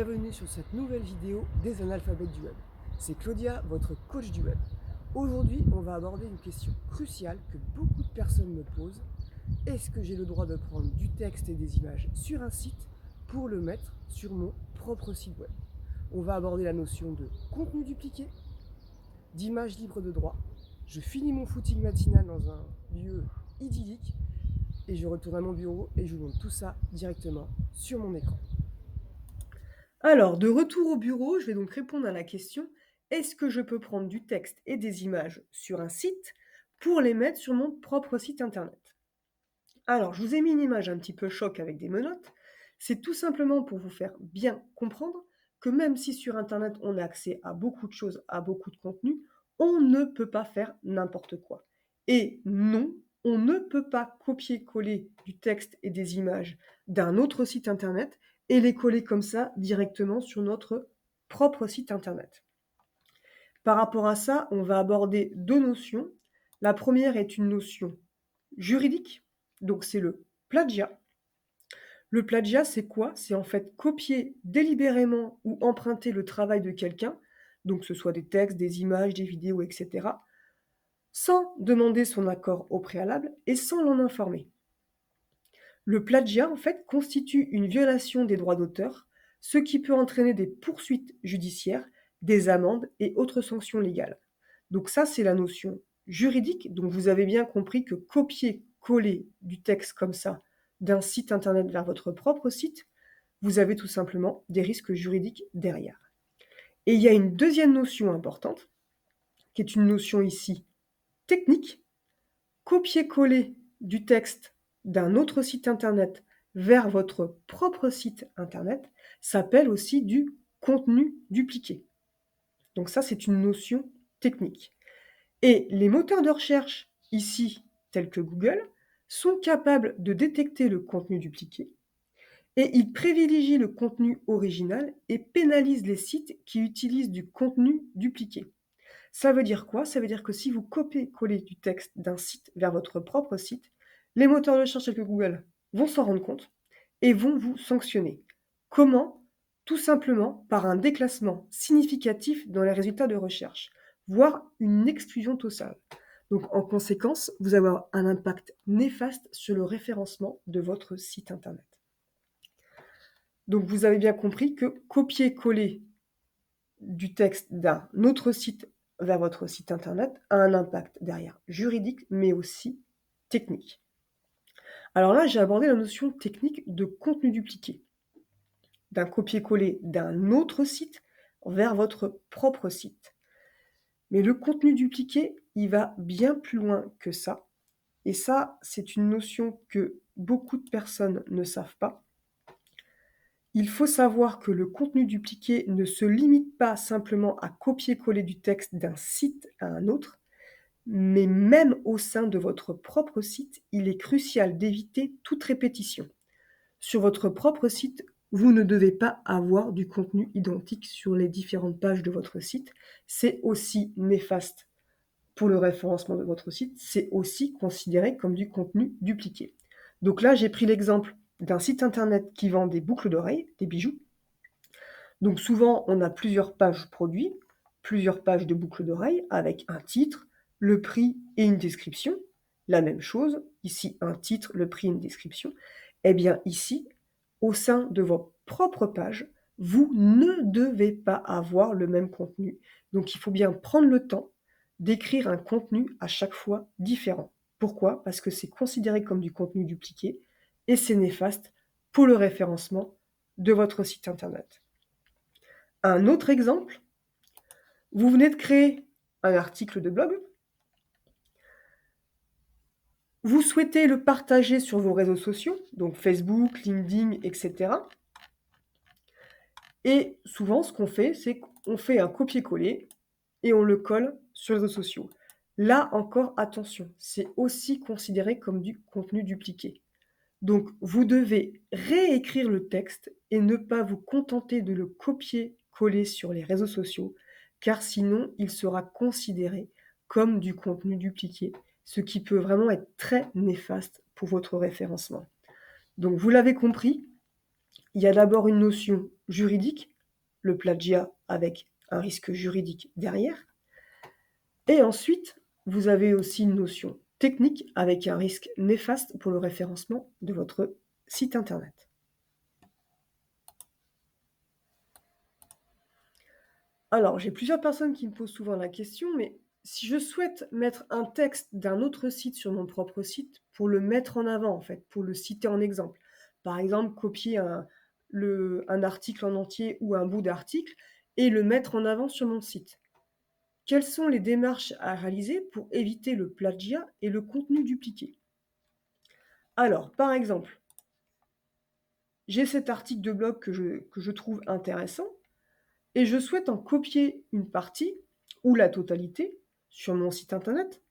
bienvenue sur cette nouvelle vidéo des analphabètes du web. C'est Claudia, votre coach du web. Aujourd'hui, on va aborder une question cruciale que beaucoup de personnes me posent. Est-ce que j'ai le droit de prendre du texte et des images sur un site pour le mettre sur mon propre site web? On va aborder la notion de contenu dupliqué, d'image libre de droit. Je finis mon footing matinal dans un lieu idyllique et je retourne à mon bureau et je vous montre tout ça directement sur mon écran. Alors, de retour au bureau, je vais donc répondre à la question: est-ce que je peux prendre du texte et des images sur un site pour les mettre sur mon propre site internet? Alors, je vous ai mis une image un petit peu choc avec des menottes. C'est tout simplement pour vous faire bien comprendre que même si sur internet on a accès à beaucoup de choses, à beaucoup de contenu, on ne peut pas faire n'importe quoi. Et non, on ne peut pas copier-coller du texte et des images d'un autre site internet et les coller comme ça directement sur notre propre site internet. Par rapport à ça, on va aborder deux notions. La première est une notion juridique, donc c'est le plagiat. Le plagiat, c'est quoi? C'est en fait copier délibérément ou emprunter le travail de quelqu'un, donc que ce soit des textes, des images, des vidéos, etc., sans demander son accord au préalable et sans l'en informer. Le plagiat, en fait, constitue une violation des droits d'auteur, ce qui peut entraîner des poursuites judiciaires, des amendes et autres sanctions légales. Donc ça, c'est la notion juridique. Donc vous avez bien compris que copier-coller du texte comme ça d'un site internet vers votre propre site, vous avez tout simplement des risques juridiques derrière. Et il y a une deuxième notion importante, qui est une notion ici technique. Copier-coller du texte d'un autre site internet vers votre propre site internet s'appelle aussi du contenu dupliqué. Donc ça, c'est une notion technique. Et les moteurs de recherche ici, tels que Google, sont capables de détecter le contenu dupliqué et ils privilégient le contenu original et pénalisent les sites qui utilisent du contenu dupliqué. Ça veut dire quoi? Ça veut dire que si vous copiez-collez du texte d'un site vers votre propre site, les moteurs de recherche tels que Google vont s'en rendre compte et vont vous sanctionner. Comment? Tout simplement par un déclassement significatif dans les résultats de recherche, voire une exclusion totale. Donc en conséquence, vous allez avoir un impact néfaste sur le référencement de votre site internet. Donc vous avez bien compris que copier-coller du texte d'un autre site vers votre site internet a un impact derrière juridique, mais aussi technique. Alors là, j'ai abordé la notion technique de contenu dupliqué, d'un copier-coller d'un autre site vers votre propre site. Mais le contenu dupliqué, il va bien plus loin que ça. Et ça, c'est une notion que beaucoup de personnes ne savent pas. Il faut savoir que le contenu dupliqué ne se limite pas simplement à copier-coller du texte d'un site à un autre, mais même au sein de votre propre site, il est crucial d'éviter toute répétition. Sur votre propre site, vous ne devez pas avoir du contenu identique sur les différentes pages de votre site. C'est aussi néfaste pour le référencement de votre site. C'est aussi considéré comme du contenu dupliqué. Donc là, j'ai pris l'exemple d'un site internet qui vend des boucles d'oreilles, des bijoux. Donc souvent, on a plusieurs pages produits, plusieurs pages de boucles d'oreilles avec un titre, le prix et une description. La même chose, ici un titre, le prix et une description. Eh bien ici, au sein de votre propre page, vous ne devez pas avoir le même contenu. Donc il faut bien prendre le temps d'écrire un contenu à chaque fois différent. Pourquoi? Parce que c'est considéré comme du contenu dupliqué et c'est néfaste pour le référencement de votre site internet. Un autre exemple, vous venez de créer un article de blog, vous souhaitez le partager sur vos réseaux sociaux, donc Facebook, LinkedIn, etc. Et souvent, ce qu'on fait, c'est qu'on fait un copier-coller et on le colle sur les réseaux sociaux. Là encore, attention, c'est aussi considéré comme du contenu dupliqué. Donc, vous devez réécrire le texte et ne pas vous contenter de le copier-coller sur les réseaux sociaux, car sinon, il sera considéré comme du contenu dupliqué, ce qui peut vraiment être très néfaste pour votre référencement. Donc, vous l'avez compris, il y a d'abord une notion juridique, le plagiat avec un risque juridique derrière. Et ensuite, vous avez aussi une notion technique avec un risque néfaste pour le référencement de votre site internet. Alors, j'ai plusieurs personnes qui me posent souvent la question, mais si je souhaite mettre un texte d'un autre site sur mon propre site pour le mettre en avant, en fait, pour le citer en exemple, par exemple, copier un article en entier ou un bout d'article et le mettre en avant sur mon site. Quelles sont les démarches à réaliser pour éviter le plagiat et le contenu dupliqué? Alors, par exemple, j'ai cet article de blog que je trouve intéressant et je souhaite en copier une partie ou la totalité sur mon site internet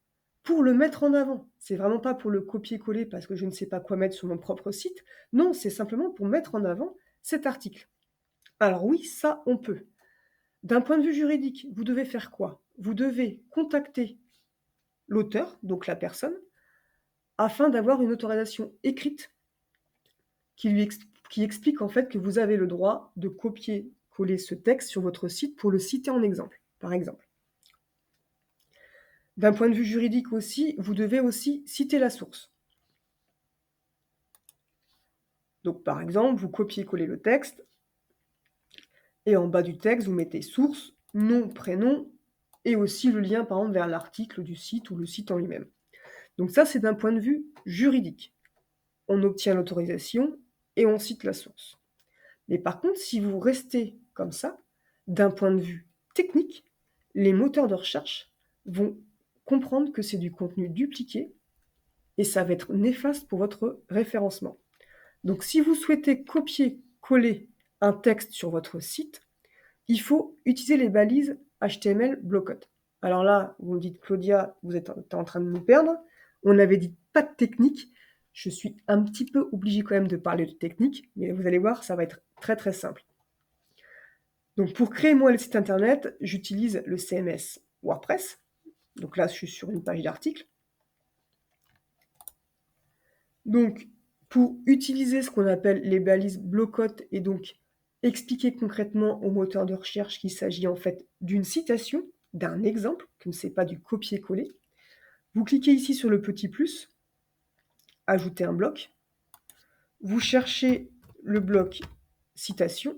pour le mettre en avant. C'est vraiment pas pour le copier-coller parce que je ne sais pas quoi mettre sur mon propre site. Non, c'est simplement pour mettre en avant cet article. Alors oui, ça, on peut. D'un point de vue juridique, vous devez faire quoi? Vous devez contacter l'auteur, donc la personne, afin d'avoir une autorisation écrite qui explique en fait que vous avez le droit de copier-coller ce texte sur votre site pour le citer en exemple, par exemple. D'un point de vue juridique aussi, vous devez aussi citer la source. Donc par exemple, vous copiez-collez le texte et en bas du texte, vous mettez source, nom, prénom et aussi le lien par exemple vers l'article du site ou le site en lui-même. Donc ça, c'est d'un point de vue juridique. On obtient l'autorisation et on cite la source. Mais par contre, si vous restez comme ça, d'un point de vue technique, les moteurs de recherche vont comprendre que c'est du contenu dupliqué et ça va être néfaste pour votre référencement. Donc si vous souhaitez copier-coller un texte sur votre site, il faut utiliser les balises HTML block-out. Alors là, vous me dites, Claudia, vous êtes en train de nous perdre. On avait dit pas de technique. Je suis un petit peu obligée quand même de parler de technique, mais vous allez voir, ça va être très très simple. Donc pour créer moi le site internet, j'utilise le CMS WordPress. Donc là, je suis sur une page d'article. Donc pour utiliser ce qu'on appelle les balises block-out et donc expliquer concrètement au moteur de recherche qu'il s'agit en fait d'une citation, d'un exemple, que ce n'est pas du copier-coller, vous cliquez ici sur le petit plus, ajouter un bloc, vous cherchez le bloc citation,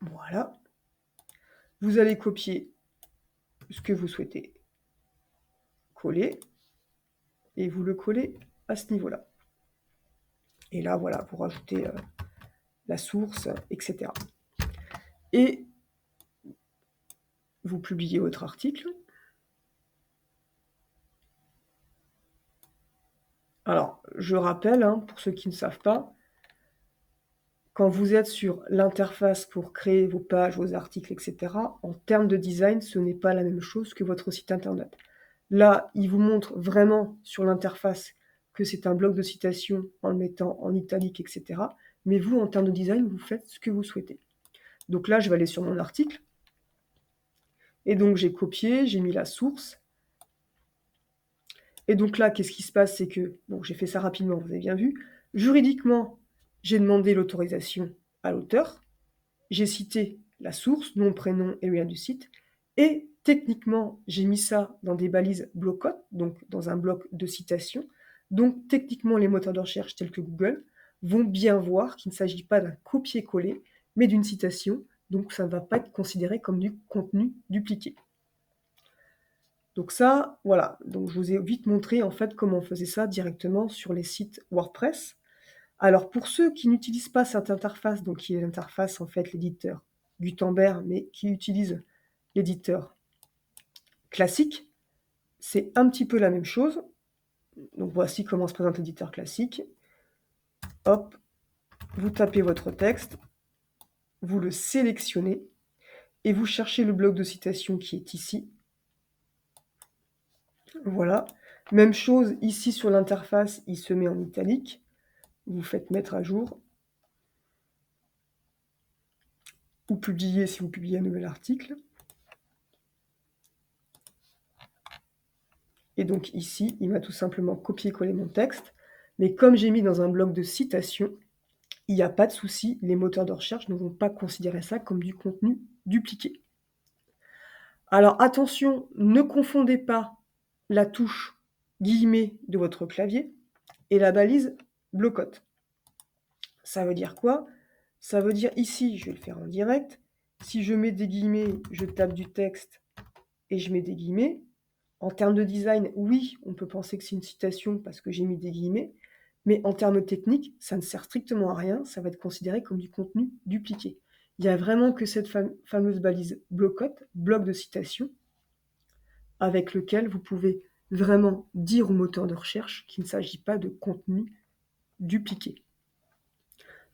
voilà, vous allez copier ce que vous souhaitez coller, et vous le collez à ce niveau-là. Et là, voilà, vous rajoutez la source, etc. Et vous publiez votre article. Alors, je rappelle, hein, pour ceux qui ne savent pas, quand vous êtes sur l'interface pour créer vos pages, vos articles, etc., en termes de design, ce n'est pas la même chose que votre site internet. Là, il vous montre vraiment sur l'interface que c'est un bloc de citation en le mettant en italique, etc. Mais vous, en termes de design, vous faites ce que vous souhaitez. Donc là, je vais aller sur mon article. Et donc, j'ai copié, j'ai mis la source. Et donc là, qu'est-ce qui se passe? C'est que, bon, j'ai fait ça rapidement, vous avez bien vu. Juridiquement, j'ai demandé l'autorisation à l'auteur. J'ai cité la source, nom, prénom et lien du site. Et techniquement, j'ai mis ça dans des balises block-out, donc dans un bloc de citation. Donc techniquement, les moteurs de recherche tels que Google vont bien voir qu'il ne s'agit pas d'un copier-coller, mais d'une citation. Donc ça ne va pas être considéré comme du contenu dupliqué. Donc ça, voilà. Donc je vous ai vite montré en fait comment on faisait ça directement sur les sites WordPress. Alors pour ceux qui n'utilisent pas cette interface, donc qui est l'interface en fait l'éditeur Gutenberg, mais qui utilisent l'éditeur classique, c'est un petit peu la même chose. Donc voici comment se présente l'éditeur classique. Hop, vous tapez votre texte, vous le sélectionnez et vous cherchez le bloc de citation qui est ici. Voilà. Même chose ici sur l'interface, il se met en italique. Vous faites mettre à jour. Ou publier si vous publiez un nouvel article. Et donc ici, il m'a tout simplement copié-collé mon texte. Mais comme j'ai mis dans un bloc de citation, il n'y a pas de souci, les moteurs de recherche ne vont pas considérer ça comme du contenu dupliqué. Alors attention, ne confondez pas la touche guillemets de votre clavier et la balise blocote. Ça veut dire quoi? Ça veut dire ici, je vais le faire en direct, si je mets des guillemets, je tape du texte et je mets des guillemets. En termes de design, oui, on peut penser que c'est une citation parce que j'ai mis des guillemets, mais en termes techniques, ça ne sert strictement à rien, ça va être considéré comme du contenu dupliqué. Il n'y a vraiment que cette fameuse balise blocote, bloc de citation, avec lequel vous pouvez vraiment dire au moteur de recherche qu'il ne s'agit pas de contenu dupliqué.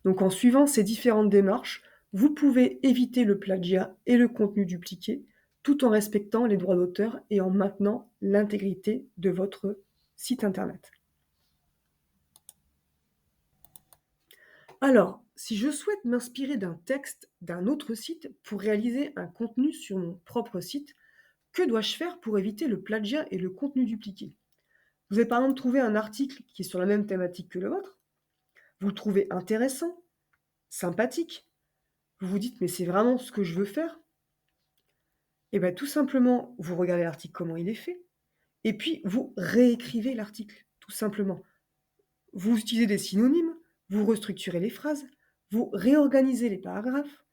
Donc en suivant ces différentes démarches, vous pouvez éviter le plagiat et le contenu dupliqué tout en respectant les droits d'auteur et en maintenant l'intégrité de votre site internet. Alors, si je souhaite m'inspirer d'un texte d'un autre site pour réaliser un contenu sur mon propre site, que dois-je faire pour éviter le plagiat et le contenu dupliqué? Vous avez par exemple trouvé un article qui est sur la même thématique que le vôtre, vous le trouvez intéressant, sympathique, vous vous dites mais c'est vraiment ce que je veux faire. Et bien tout simplement, vous regardez l'article comment il est fait, et puis vous réécrivez l'article, tout simplement. Vous utilisez des synonymes, vous restructurez les phrases, vous réorganisez les paragraphes,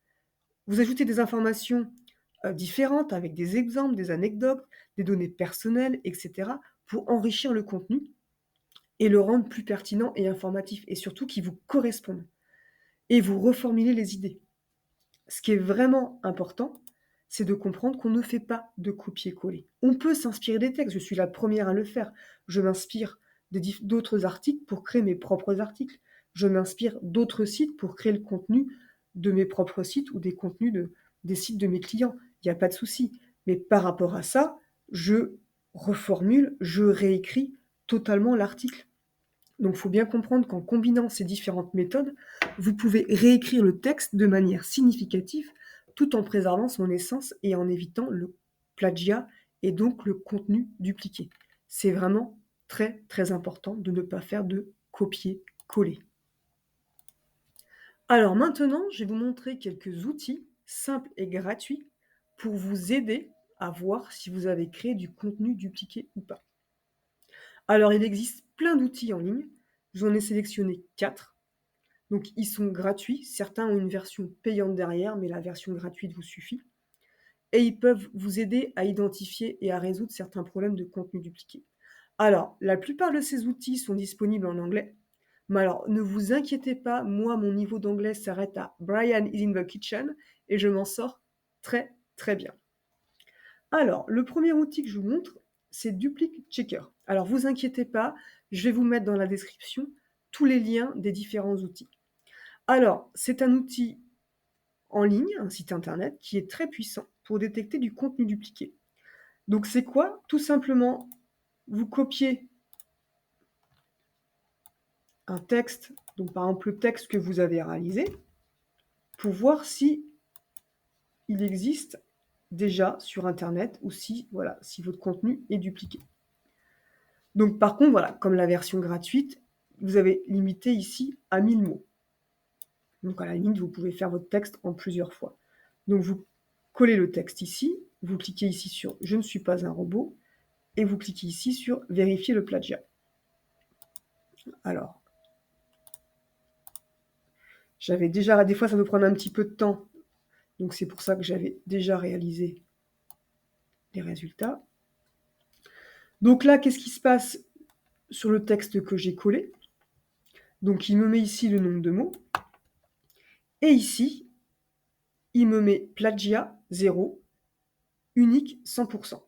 vous ajoutez des informations différentes avec des exemples, des anecdotes, des données personnelles, etc. pour enrichir le contenu et le rendre plus pertinent et informatif, et surtout qui vous corresponde. Et vous reformulez les idées. Ce qui est vraiment important, c'est de comprendre qu'on ne fait pas de copier-coller. On peut s'inspirer des textes, je suis la première à le faire. Je m'inspire d'autres articles pour créer mes propres articles. Je m'inspire d'autres sites pour créer le contenu de mes propres sites ou des contenus des sites de mes clients. Il n'y a pas de souci. Mais par rapport à ça, je reformule, je réécris totalement l'article. Donc il faut bien comprendre qu'en combinant ces différentes méthodes, vous pouvez réécrire le texte de manière significative tout en préservant son essence et en évitant le plagiat et donc le contenu dupliqué. C'est vraiment très très important de ne pas faire de copier-coller. Alors maintenant, je vais vous montrer quelques outils simples et gratuits pour vous aider à voir si vous avez créé du contenu dupliqué ou pas. Alors il existe plein d'outils en ligne, j'en ai sélectionné 4. Donc ils sont gratuits, certains ont une version payante derrière, mais la version gratuite vous suffit. Et ils peuvent vous aider à identifier et à résoudre certains problèmes de contenu dupliqué. Alors, la plupart de ces outils sont disponibles en anglais, mais alors ne vous inquiétez pas, moi mon niveau d'anglais s'arrête à Brian is in the kitchen et je m'en sors très très bien. Alors, le premier outil que je vous montre, c'est Duplicate Checker. Alors, vous inquiétez pas, je vais vous mettre dans la description tous les liens des différents outils. Alors, c'est un outil en ligne, un site internet, qui est très puissant pour détecter du contenu dupliqué. Donc, c'est quoi? Tout simplement, vous copiez un texte, donc par exemple le texte que vous avez réalisé, pour voir si il existe déjà sur internet ou si, voilà, si votre contenu est dupliqué. Donc par contre, voilà, comme la version gratuite, vous avez limité ici à 1000 mots. Donc à la limite, vous pouvez faire votre texte en plusieurs fois. Donc vous collez le texte ici, vous cliquez ici sur « Je ne suis pas un robot » et vous cliquez ici sur « Vérifier le plagiat ». Alors, j'avais déjà, des fois ça peut prendre un petit peu de temps, donc c'est pour ça que j'avais déjà réalisé les résultats. Donc là, qu'est-ce qui se passe sur le texte que j'ai collé? Donc il me met ici le nombre de mots, et ici, il me met plagiat 0, unique 100%.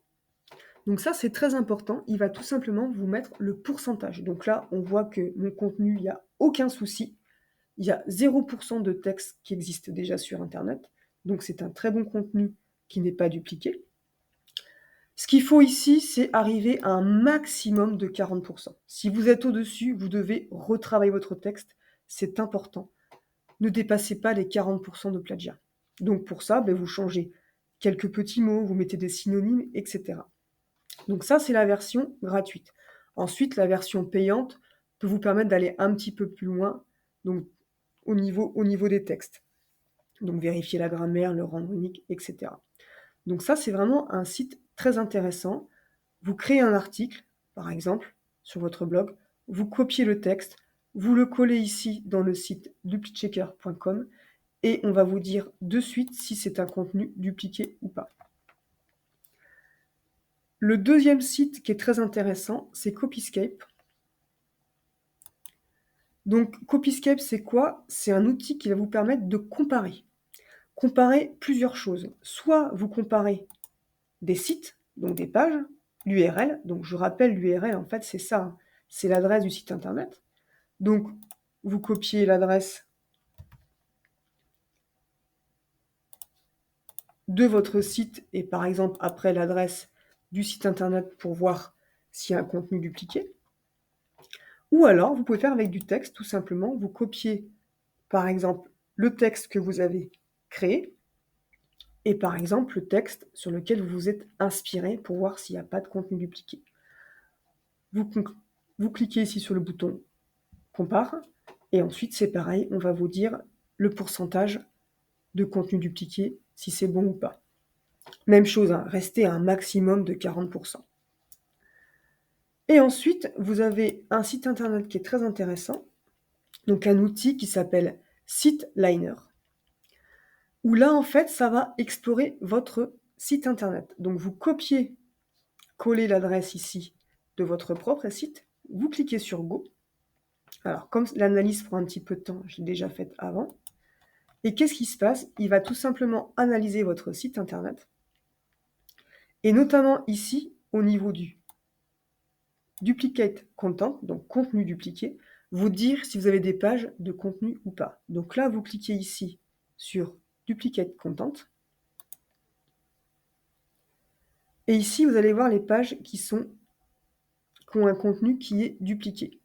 Donc ça, c'est très important. Il va tout simplement vous mettre le pourcentage. Donc là, on voit que mon contenu, il n'y a aucun souci. Il y a 0% de texte qui existe déjà sur Internet. Donc c'est un très bon contenu qui n'est pas dupliqué. Ce qu'il faut ici, c'est arriver à un maximum de 40%. Si vous êtes au-dessus, vous devez retravailler votre texte. C'est important. Ne dépassez pas les 40% de plagiat. Donc pour ça, vous changez quelques petits mots, vous mettez des synonymes, etc. Donc ça, c'est la version gratuite. Ensuite, la version payante peut vous permettre d'aller un petit peu plus loin. Donc au niveau des textes. Donc vérifier la grammaire, le rendre unique, etc. Donc ça, c'est vraiment un site très intéressant. Vous créez un article, par exemple, sur votre blog, vous copiez le texte, vous le collez ici dans le site duplichecker.com et on va vous dire de suite si c'est un contenu dupliqué ou pas. Le deuxième site qui est très intéressant, c'est Copyscape. Donc Copyscape, c'est quoi? C'est un outil qui va vous permettre de comparer. Comparer plusieurs choses. Soit vous comparez des sites, donc des pages, l'URL. Donc je rappelle, l'URL, en fait, c'est ça, hein. C'est l'adresse du site internet. Donc vous copiez l'adresse de votre site et par exemple après l'adresse du site internet pour voir s'il y a un contenu dupliqué. Ou alors vous pouvez faire avec du texte, tout simplement. Vous copiez par exemple le texte que vous avez créé et par exemple le texte sur lequel vous vous êtes inspiré pour voir s'il n'y a pas de contenu dupliqué. Vous cliquez ici sur le bouton compare et ensuite c'est pareil, on va vous dire le pourcentage de contenu dupliqué, si c'est bon ou pas. Même chose, hein, restez à un maximum de 40%. Et ensuite, vous avez un site internet qui est très intéressant, donc un outil qui s'appelle SiteLiner, où là, en fait, ça va explorer votre site internet. Donc, vous copiez, collez l'adresse ici de votre propre site, vous cliquez sur Go. Alors, comme l'analyse prend un petit peu de temps, je l'ai déjà faite avant. Et qu'est-ce qui se passe? Il va tout simplement analyser votre site internet, et notamment ici, au niveau du duplicate content, donc contenu dupliqué, vous dire si vous avez des pages de contenu ou pas. Donc là, vous cliquez ici sur duplicate content. Et ici, vous allez voir les pages qui ont un contenu qui est dupliqué.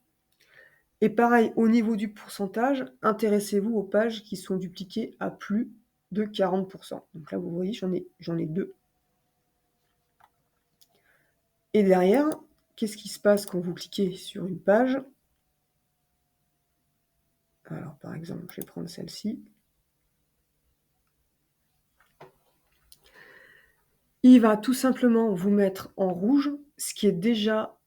Et pareil, au niveau du pourcentage, intéressez-vous aux pages qui sont dupliquées à plus de 40%. Donc là, vous voyez, j'en ai deux. Et derrière, qu'est-ce qui se passe quand vous cliquez sur une page? Alors, par exemple, je vais prendre celle-ci. Il va tout simplement vous mettre en rouge ce qui est déjà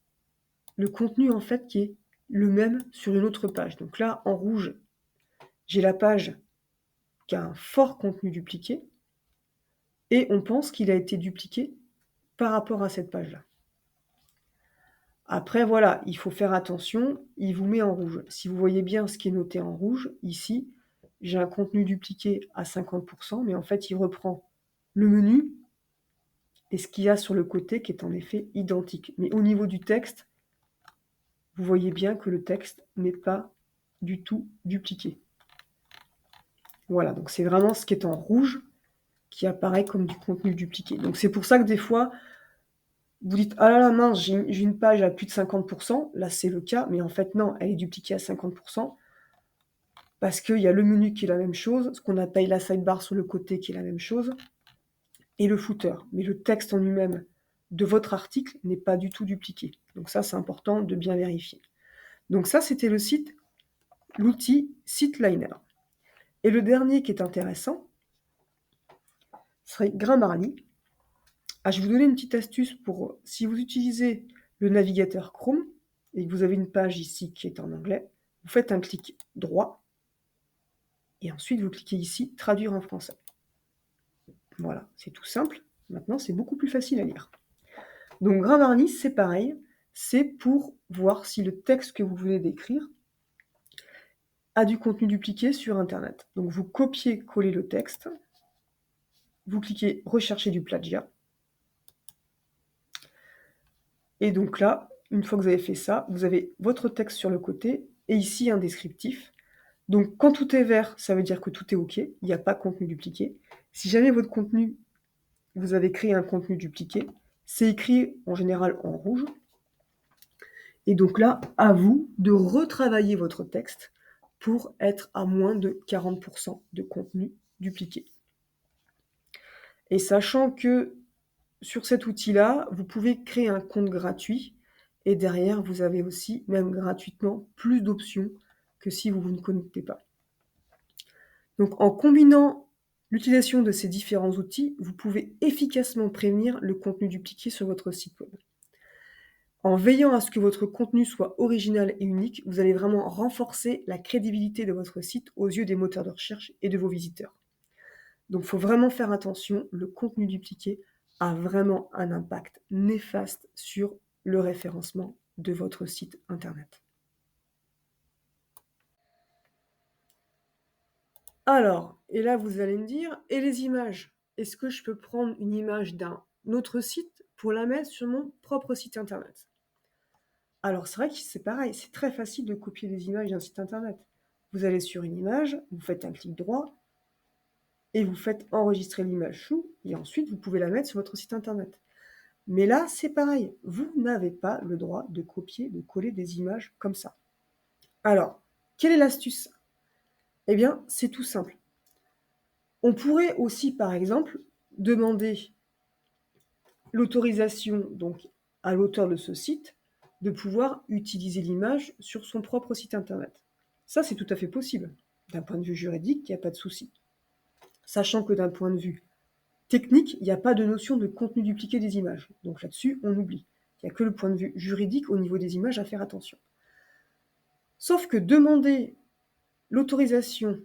le contenu, en fait, qui est le même sur une autre page. Donc là, en rouge, j'ai la page qui a un fort contenu dupliqué et on pense qu'il a été dupliqué par rapport à cette page-là. Après, voilà, il faut faire attention, il vous met en rouge. Si vous voyez bien ce qui est noté en rouge, ici, j'ai un contenu dupliqué à 50%, mais en fait, il reprend le menu et ce qu'il y a sur le côté qui est en effet identique. Mais au niveau du texte, vous voyez bien que le texte n'est pas du tout dupliqué. Voilà, donc c'est vraiment ce qui est en rouge qui apparaît comme du contenu dupliqué. Donc c'est pour ça que des fois, vous dites « Ah là là, mince, j'ai une page à plus de 50%, là c'est le cas, mais en fait non, elle est dupliquée à 50%, parce qu'il y a le menu qui est la même chose, ce qu'on appelle la sidebar sur le côté qui est la même chose, et le footer. Mais le texte en lui-même de votre article n'est pas du tout dupliqué. Donc ça, c'est important de bien vérifier. Donc ça, c'était l'outil SiteLiner. Et le dernier qui est intéressant serait Grammarly. Ah, je vais vous donner une petite astuce pour, si vous utilisez le navigateur Chrome et que vous avez une page ici qui est en anglais, vous faites un clic droit et ensuite vous cliquez ici traduire en français. Voilà, c'est tout simple. Maintenant, c'est beaucoup plus facile à lire. Donc Grammarly, c'est pareil, c'est pour voir si le texte que vous venez d'écrire a du contenu dupliqué sur Internet. Donc vous copiez-collez le texte, vous cliquez rechercher du plagiat, et donc là, une fois que vous avez fait ça, vous avez votre texte sur le côté, et ici un descriptif. Donc quand tout est vert, ça veut dire que tout est OK, il n'y a pas de contenu dupliqué. Si jamais votre contenu, vous avez créé un contenu dupliqué, c'est écrit en général en rouge. Et donc là, à vous de retravailler votre texte pour être à moins de 40% de contenu dupliqué. Et sachant que sur cet outil-là, vous pouvez créer un compte gratuit et derrière, vous avez aussi, même gratuitement, plus d'options que si vous ne connectez pas. Donc en combinant l'utilisation de ces différents outils, vous pouvez efficacement prévenir le contenu dupliqué sur votre site web. En veillant à ce que votre contenu soit original et unique, vous allez vraiment renforcer la crédibilité de votre site aux yeux des moteurs de recherche et de vos visiteurs. Donc il faut vraiment faire attention, le contenu dupliqué a vraiment un impact néfaste sur le référencement de votre site internet. Alors, et là vous allez me dire, et les images? Est-ce que je peux prendre une image d'un autre site pour la mettre sur mon propre site internet? Alors c'est vrai que c'est pareil, c'est très facile de copier des images d'un site internet. Vous allez sur une image, vous faites un clic droit et vous faites enregistrer l'image sous et ensuite vous pouvez la mettre sur votre site internet. Mais là, c'est pareil, vous n'avez pas le droit de copier, de coller des images comme ça. Alors, quelle est l'astuce? Eh bien, c'est tout simple. On pourrait aussi, par exemple, demander l'autorisation donc à l'auteur de ce site de pouvoir utiliser l'image sur son propre site internet. Ça, c'est tout à fait possible. D'un point de vue juridique, il n'y a pas de souci. Sachant que d'un point de vue technique, il n'y a pas de notion de contenu dupliqué des images. Donc là-dessus, on oublie. Il n'y a que le point de vue juridique au niveau des images à faire attention. Sauf que demander l'autorisation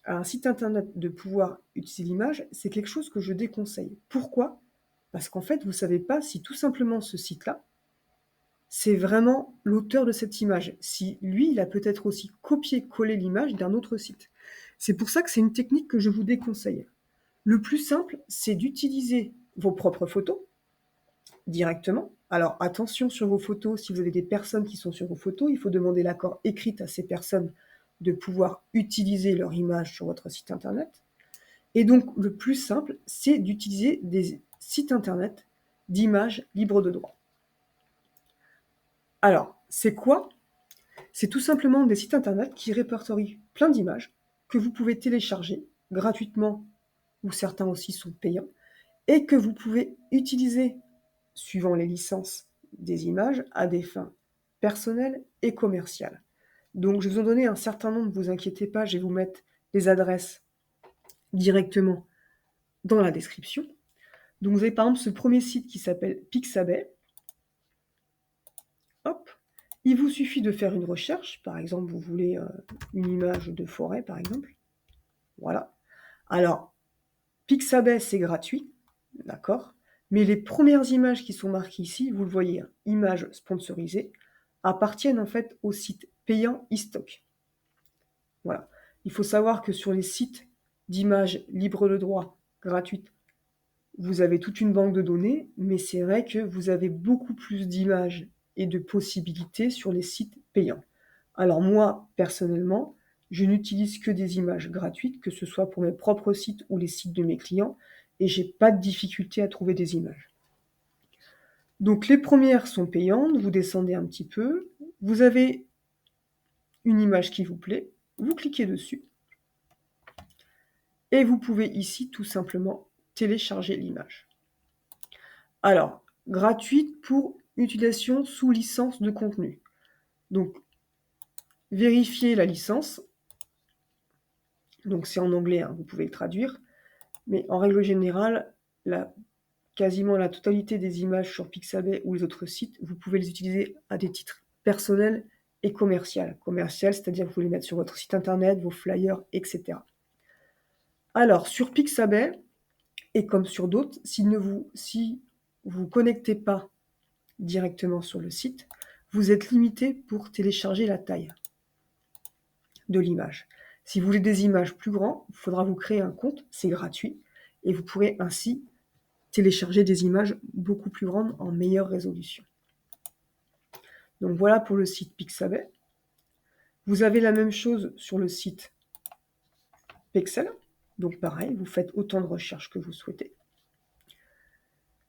à un site internet de pouvoir utiliser l'image, c'est quelque chose que je déconseille. Pourquoi? Parce qu'en fait, vous ne savez pas si tout simplement ce site-là, c'est vraiment l'auteur de cette image. Si lui, il a peut-être aussi copié-collé l'image d'un autre site. C'est pour ça que c'est une technique que je vous déconseille. Le plus simple, c'est d'utiliser vos propres photos directement. Alors attention sur vos photos, si vous avez des personnes qui sont sur vos photos, il faut demander l'accord écrit à ces personnes de pouvoir utiliser leur image sur votre site internet. Et donc le plus simple, c'est d'utiliser des sites internet d'images libres de droit. Alors, c'est quoi? C'est tout simplement des sites internet qui répertorient plein d'images que vous pouvez télécharger gratuitement, ou certains aussi sont payants, et que vous pouvez utiliser, suivant les licences des images, à des fins personnelles et commerciales. Donc je vais vous en donner un certain nombre, ne vous inquiétez pas, je vais vous mettre les adresses directement dans la description. Donc vous avez par exemple ce premier site qui s'appelle Pixabay. Hop, il vous suffit de faire une recherche, par exemple vous voulez une image de forêt par exemple. Voilà. Alors, Pixabay c'est gratuit, d'accord? Mais les premières images qui sont marquées ici, vous le voyez, hein, images sponsorisées, appartiennent en fait au site payant eStock. Voilà. Il faut savoir que sur les sites d'images libres de droit, gratuites, vous avez toute une banque de données, mais c'est vrai que vous avez beaucoup plus d'images et de possibilités sur les sites payants. Alors moi, personnellement, je n'utilise que des images gratuites, que ce soit pour mes propres sites ou les sites de mes clients, et j'ai pas de difficulté à trouver des images. Donc les premières sont payantes, vous descendez un petit peu, vous avez une image qui vous plaît, vous cliquez dessus, et vous pouvez ici tout simplement télécharger l'image. Alors, gratuite pour utilisation sous licence de contenu. Donc, vérifiez la licence. Donc c'est en anglais, hein, vous pouvez le traduire. Mais en règle générale, quasiment la totalité des images sur Pixabay ou les autres sites, vous pouvez les utiliser à des titres personnels et commerciaux. Commercial, c'est-à-dire que vous pouvez les mettre sur votre site internet, vos flyers, etc. Alors, sur Pixabay, et comme sur d'autres, si vous connectez pas directement sur le site, vous êtes limité pour télécharger la taille de l'image. Si vous voulez des images plus grandes, il faudra vous créer un compte, c'est gratuit, et vous pourrez ainsi télécharger des images beaucoup plus grandes en meilleure résolution. Donc voilà pour le site Pixabay. Vous avez la même chose sur le site Pexel. Donc pareil, vous faites autant de recherches que vous souhaitez.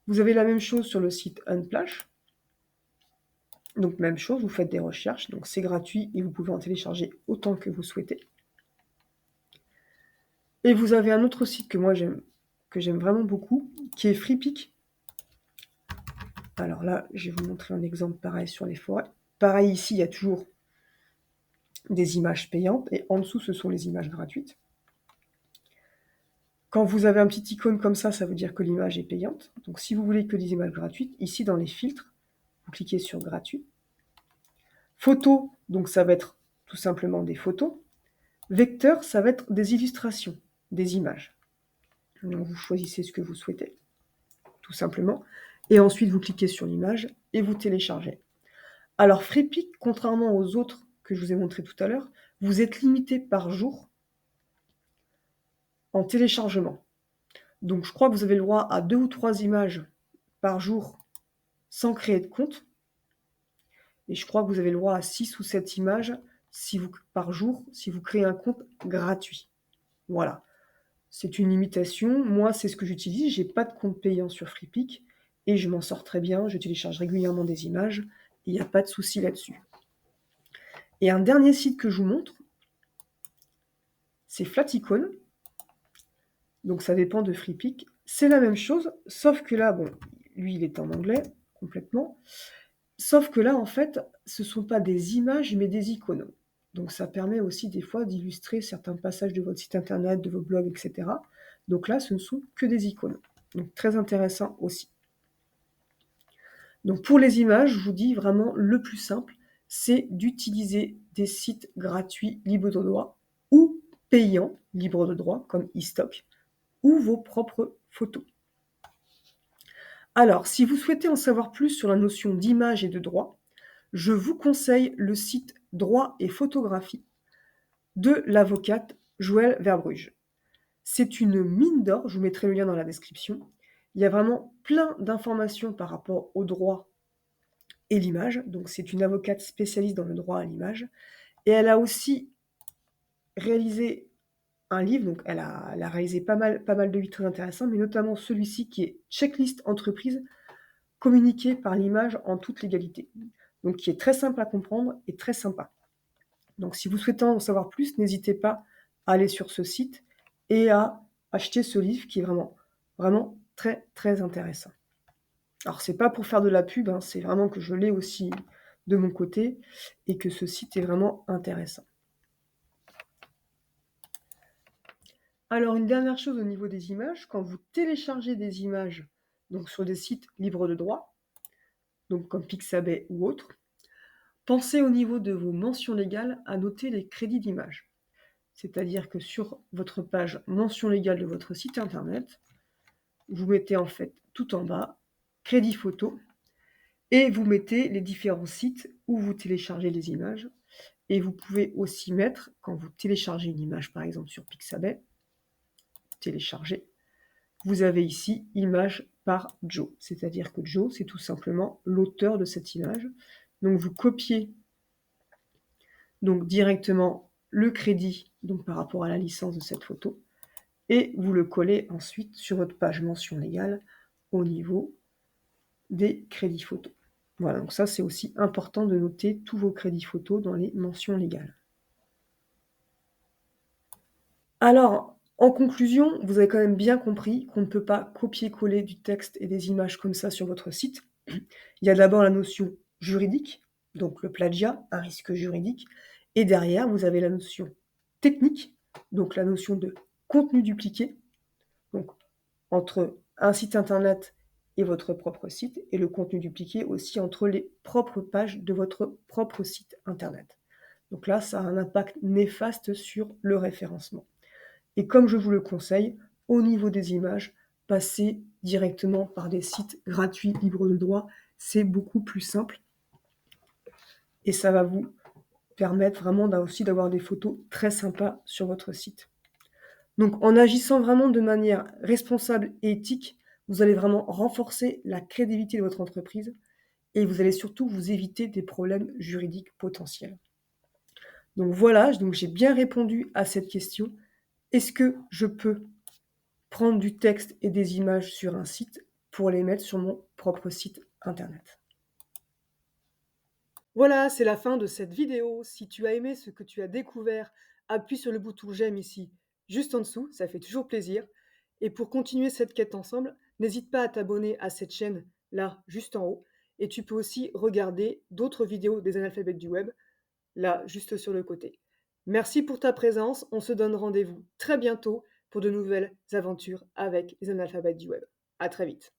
Vous avez la même chose sur le site Unsplash. Donc même chose, vous faites des recherches, donc c'est gratuit et vous pouvez en télécharger autant que vous souhaitez. Et vous avez un autre site que j'aime vraiment beaucoup, qui est FreePic. Alors là, je vais vous montrer un exemple pareil sur les forêts. Pareil ici, il y a toujours des images payantes et en dessous, ce sont les images gratuites. Quand vous avez un petit icône comme ça veut dire que l'image est payante. Donc si vous voulez que des images gratuites, ici dans les filtres, vous cliquez sur gratuit. Photo, donc ça va être tout simplement des photos. Vecteur, ça va être des illustrations, des images. Donc vous choisissez ce que vous souhaitez, tout simplement. Et ensuite, vous cliquez sur l'image et vous téléchargez. Alors Freepik, contrairement aux autres que je vous ai montré tout à l'heure, vous êtes limité par jour en téléchargement. Donc je crois que vous avez le droit à 2 ou 3 images par jour sans créer de compte. Et je crois que vous avez le droit à 6 ou 7 images par jour si vous créez un compte gratuit. Voilà. C'est une limitation. Moi, c'est ce que j'utilise. J'ai pas de compte payant sur Freepik et je m'en sors très bien. Je télécharge régulièrement des images. Il n'y a pas de souci là-dessus. Et un dernier site que je vous montre, c'est Flaticon. Donc ça dépend de Freepik. C'est la même chose, sauf que là, bon, lui, il est en anglais complètement. Sauf que là, en fait, ce ne sont pas des images, mais des icônes. Donc ça permet aussi des fois d'illustrer certains passages de votre site internet, de vos blogs, etc. Donc là, ce ne sont que des icônes. Donc très intéressant aussi. Donc pour les images, je vous dis vraiment le plus simple, c'est d'utiliser des sites gratuits libres de droit ou payants libres de droit comme eStock ou vos propres photos. Alors, si vous souhaitez en savoir plus sur la notion d'image et de droit, je vous conseille le site Droit et photographie de l'avocate Joëlle Verbruge. C'est une mine d'or, je vous mettrai le lien dans la description. Il y a vraiment plein d'informations par rapport au droit et l'image. Donc c'est une avocate spécialiste dans le droit à l'image. Et elle a aussi réalisé un livre, donc elle a réalisé pas mal de livres très intéressants, mais notamment celui-ci qui est Checklist entreprise communiquée par l'image en toute légalité. Donc qui est très simple à comprendre et très sympa. Donc si vous souhaitez en savoir plus, n'hésitez pas à aller sur ce site et à acheter ce livre qui est vraiment très très intéressant. Alors c'est pas pour faire de la pub, hein, c'est vraiment que je l'ai aussi de mon côté et que ce site est vraiment intéressant. Alors une dernière chose au niveau des images, quand vous téléchargez des images donc sur des sites libres de droit, donc comme Pixabay ou autres, pensez au niveau de vos mentions légales à noter les crédits d'image. C'est-à-dire que sur votre page mention légale de votre site internet, vous mettez en fait tout en bas crédit photo et vous mettez les différents sites où vous téléchargez les images. Et vous pouvez aussi mettre, quand vous téléchargez une image par exemple sur Pixabay, télécharger, vous avez ici image par Joe. C'est-à-dire que Joe, c'est tout simplement l'auteur de cette image. Donc vous copiez donc directement le crédit donc par rapport à la licence de cette photo et vous le collez ensuite sur votre page mention légale au niveau des crédits photos. Voilà, donc ça c'est aussi important de noter tous vos crédits photos dans les mentions légales. Alors, en conclusion, vous avez quand même bien compris qu'on ne peut pas copier-coller du texte et des images comme ça sur votre site. Il y a d'abord la notion juridique, donc le plagiat, un risque juridique, et derrière, vous avez la notion technique, donc la notion de contenu dupliqué, donc entre un site internet et votre propre site, et le contenu dupliqué aussi entre les propres pages de votre propre site internet. Donc là, ça a un impact néfaste sur le référencement. Et comme je vous le conseille, au niveau des images, passez directement par des sites gratuits, libres de droit, c'est beaucoup plus simple. Et ça va vous permettre vraiment aussi d'avoir des photos très sympas sur votre site. Donc en agissant vraiment de manière responsable et éthique, vous allez vraiment renforcer la crédibilité de votre entreprise et vous allez surtout vous éviter des problèmes juridiques potentiels. Donc voilà, donc j'ai bien répondu à cette question. Est-ce que je peux prendre du texte et des images sur un site pour les mettre sur mon propre site internet? Voilà, c'est la fin de cette vidéo. Si tu as aimé ce que tu as découvert, appuie sur le bouton j'aime ici, juste en dessous, ça fait toujours plaisir. Et pour continuer cette quête ensemble, n'hésite pas à t'abonner à cette chaîne là, juste en haut. Et tu peux aussi regarder d'autres vidéos des analphabètes du web, là, juste sur le côté. Merci pour ta présence, on se donne rendez-vous très bientôt pour de nouvelles aventures avec les analphabètes du web. À très vite.